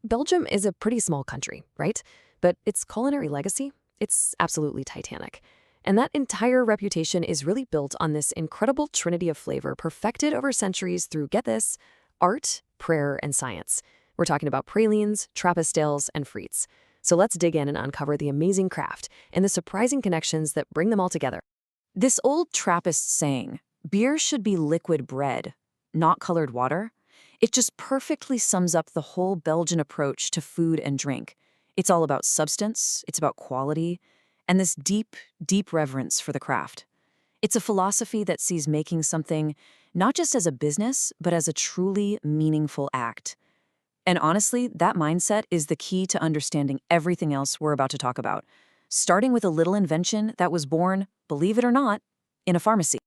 Belgium is a pretty small country, right? But its culinary legacy, it's absolutely titanic. And that entire reputation is really built on this incredible trinity of flavor perfected over centuries through, get this, art, prayer, and science. We're talking about pralines, Trappist Ales, and Frites. So let's dig in and uncover the amazing craft and the surprising connections that bring them all together. This old Trappist saying, beer should be liquid bread, not colored water, it just perfectly sums up the whole Belgian approach to food and drink. It's all about substance, it's about quality, and this deep, deep reverence for the craft. It's a philosophy that sees making something not just as a business, but as a truly meaningful act. And honestly, that mindset is the key to understanding everything else we're about to talk about, starting with a little invention that was born, believe it or not, in a pharmacy.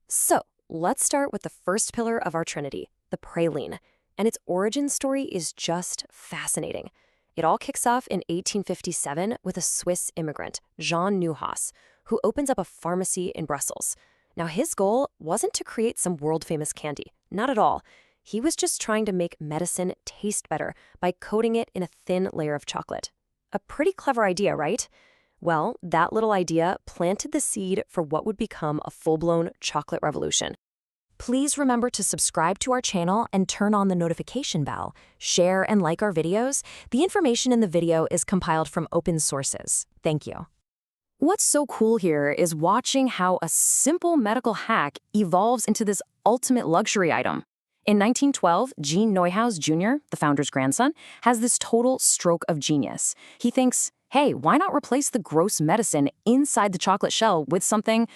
So let's start with the first pillar of our trinity, the praline. And its origin story is just fascinating. It all kicks off in 1857 with a Swiss immigrant, Jean Neuhaus, who opens up a pharmacy in Brussels. Now, his goal wasn't to create some world-famous candy, not at all. He was just trying to make medicine taste better by coating it in a thin layer of chocolate. A pretty clever idea, right? Well, that little idea planted the seed for what would become a full-blown chocolate revolution. Please remember to subscribe to our channel and turn on the notification bell. Share and like our videos. The information in the video is compiled from open sources. Thank you. What's so cool here is watching how a simple medical hack evolves into this ultimate luxury item. In 1912, Jean Neuhaus Jr., the founder's grandson, has this total stroke of genius. He thinks, hey, why not replace the gross medicine inside the chocolate shell with something,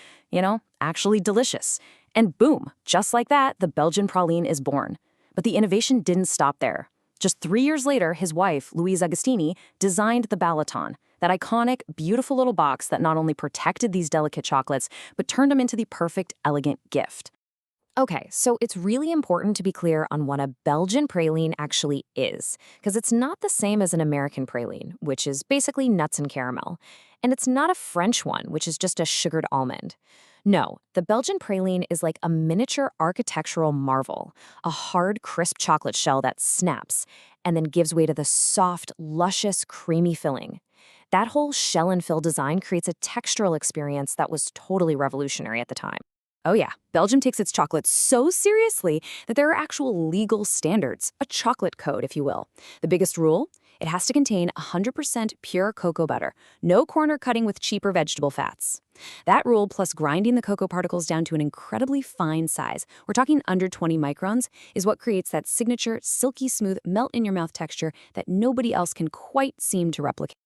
actually delicious? And boom, just like that, the Belgian praline is born. But the innovation didn't stop there. Just 3 years later, his wife, Louise Agostini, designed the Balaton, that iconic, beautiful little box that not only protected these delicate chocolates, but turned them into the perfect, elegant gift. Okay, so it's really important to be clear on what a Belgian praline actually is, because it's not the same as an American praline, which is basically nuts and caramel. And it's not a French one, which is just a sugared almond. No, the Belgian praline is like a miniature architectural marvel, a hard, crisp chocolate shell that snaps and then gives way to the soft, luscious, creamy filling. That whole shell and fill design creates a textural experience that was totally revolutionary at the time. Oh yeah, Belgium takes its chocolate so seriously that there are actual legal standards, a chocolate code, if you will. The biggest rule? It has to contain 100% pure cocoa butter, no corner cutting with cheaper vegetable fats. That rule, plus grinding the cocoa particles down to an incredibly fine size, we're talking under 20 microns, is what creates that signature, silky smooth, melt-in-your-mouth texture that nobody else can quite seem to replicate.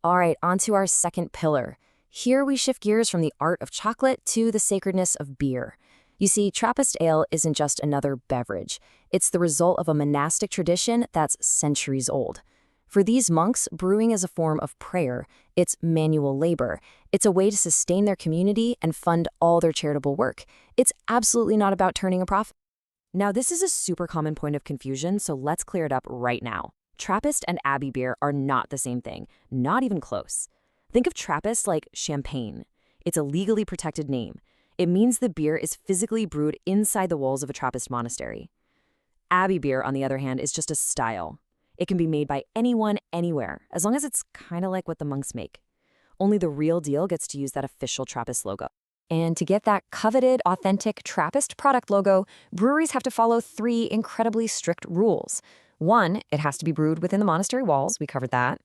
All right, on to our second pillar. Here we shift gears from the art of chocolate to the sacredness of beer. You see, Trappist Ale isn't just another beverage. It's the result of a monastic tradition that's centuries old. For these monks, brewing is a form of prayer. It's manual labor. It's a way to sustain their community and fund all their charitable work. It's absolutely not about turning a profit. Now, this is a super common point of confusion, so let's clear it up right now. Trappist and Abbey beer are not the same thing, not even close. Think of Trappist like champagne. It's a legally protected name. It means the beer is physically brewed inside the walls of a Trappist monastery. Abbey beer, on the other hand, is just a style. It can be made by anyone, anywhere, as long as it's kind of like what the monks make. Only the real deal gets to use that official Trappist logo. And to get that coveted, authentic Trappist product logo, breweries have to follow 3 incredibly strict rules. 1, it has to be brewed within the monastery walls. We covered that.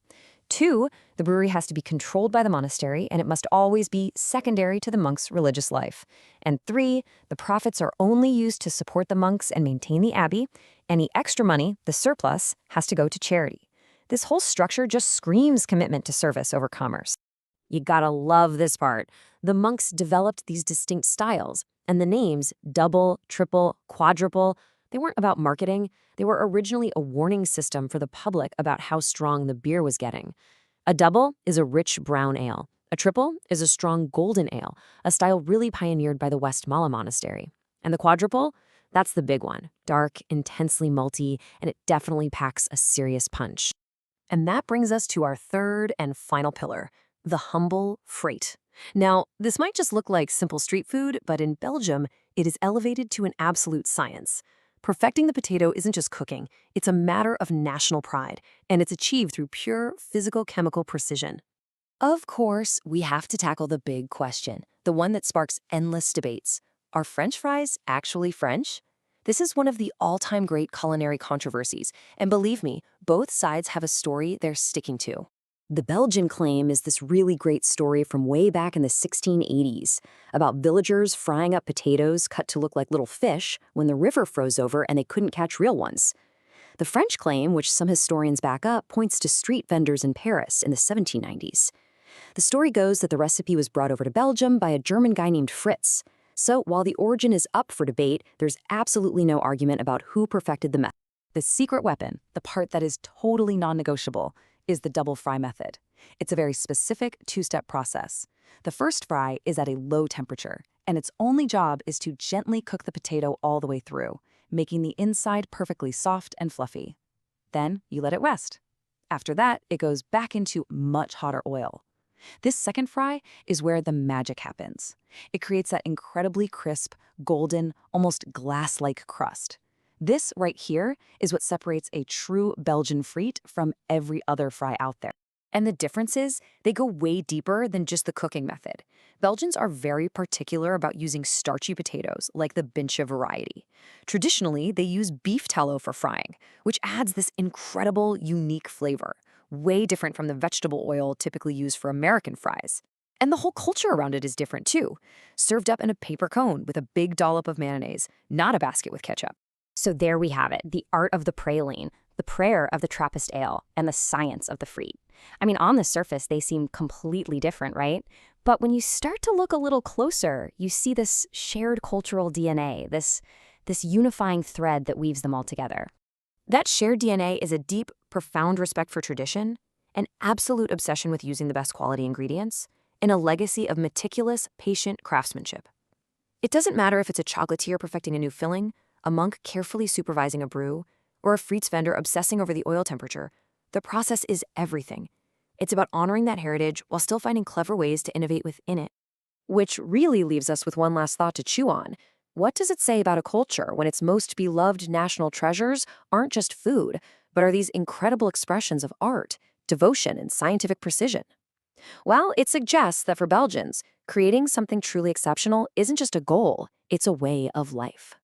2, the brewery has to be controlled by the monastery, and it must always be secondary to the monk's religious life. And 3, the profits are only used to support the monks and maintain the abbey. Any extra money, the surplus, has to go to charity. This whole structure just screams commitment to service over commerce. You gotta love this part. The monks developed these distinct styles, and the names Dubbel, Tripel, Quadrupel, they weren't about marketing. They were originally a warning system for the public about how strong the beer was getting. A Dubbel is a rich brown ale. A Tripel is a strong golden ale, a style really pioneered by the Westmalle Monastery. And the Quadrupel? That's the big one. Dark, intensely malty, and it definitely packs a serious punch. And that brings us to our third and final pillar, the humble Frite. Now, this might just look like simple street food, but in Belgium, it is elevated to an absolute science. Perfecting the potato isn't just cooking, it's a matter of national pride, and it's achieved through pure physical-chemical precision. Of course, we have to tackle the big question, the one that sparks endless debates. Are French fries actually French? This is one of the all-time great culinary controversies, and believe me, both sides have a story they're sticking to. The Belgian claim is this really great story from way back in the 1680s about villagers frying up potatoes cut to look like little fish when the river froze over and they couldn't catch real ones. The French claim, which some historians back up, points to street vendors in Paris in the 1790s. The story goes that the recipe was brought over to Belgium by a German guy named Frites. So while the origin is up for debate, there's absolutely no argument about who perfected the method. The secret weapon, the part that is totally non-negotiable, is the double fry method. It's a very specific two-step process. The first fry is at a low temperature, and its only job is to gently cook the potato all the way through, making the inside perfectly soft and fluffy. Then you let it rest. After that, it goes back into much hotter oil. This second fry is where the magic happens. It creates that incredibly crisp, golden, almost glass-like crust. This right here is what separates a true Belgian frite from every other fry out there. And the difference is, they go way deeper than just the cooking method. Belgians are very particular about using starchy potatoes, like the Binche variety. Traditionally, they use beef tallow for frying, which adds this incredible, unique flavor, way different from the vegetable oil typically used for American fries. And the whole culture around it is different too, served up in a paper cone with a big dollop of mayonnaise, not a basket with ketchup. So there we have it, the art of the praline, the prayer of the Trappist ale, and the science of the frite. I mean, on the surface, they seem completely different, right? But when you start to look a little closer, you see this shared cultural DNA, this unifying thread that weaves them all together. That shared DNA is a deep, profound respect for tradition, an absolute obsession with using the best quality ingredients, and a legacy of meticulous, patient craftsmanship. It doesn't matter if it's a chocolatier perfecting a new filling, a monk carefully supervising a brew, or a frites vendor obsessing over the oil temperature. The process is everything. It's about honoring that heritage while still finding clever ways to innovate within it. Which really leaves us with one last thought to chew on. What does it say about a culture when its most beloved national treasures aren't just food, but are these incredible expressions of art, devotion, and scientific precision? Well, it suggests that for Belgians, creating something truly exceptional isn't just a goal, it's a way of life.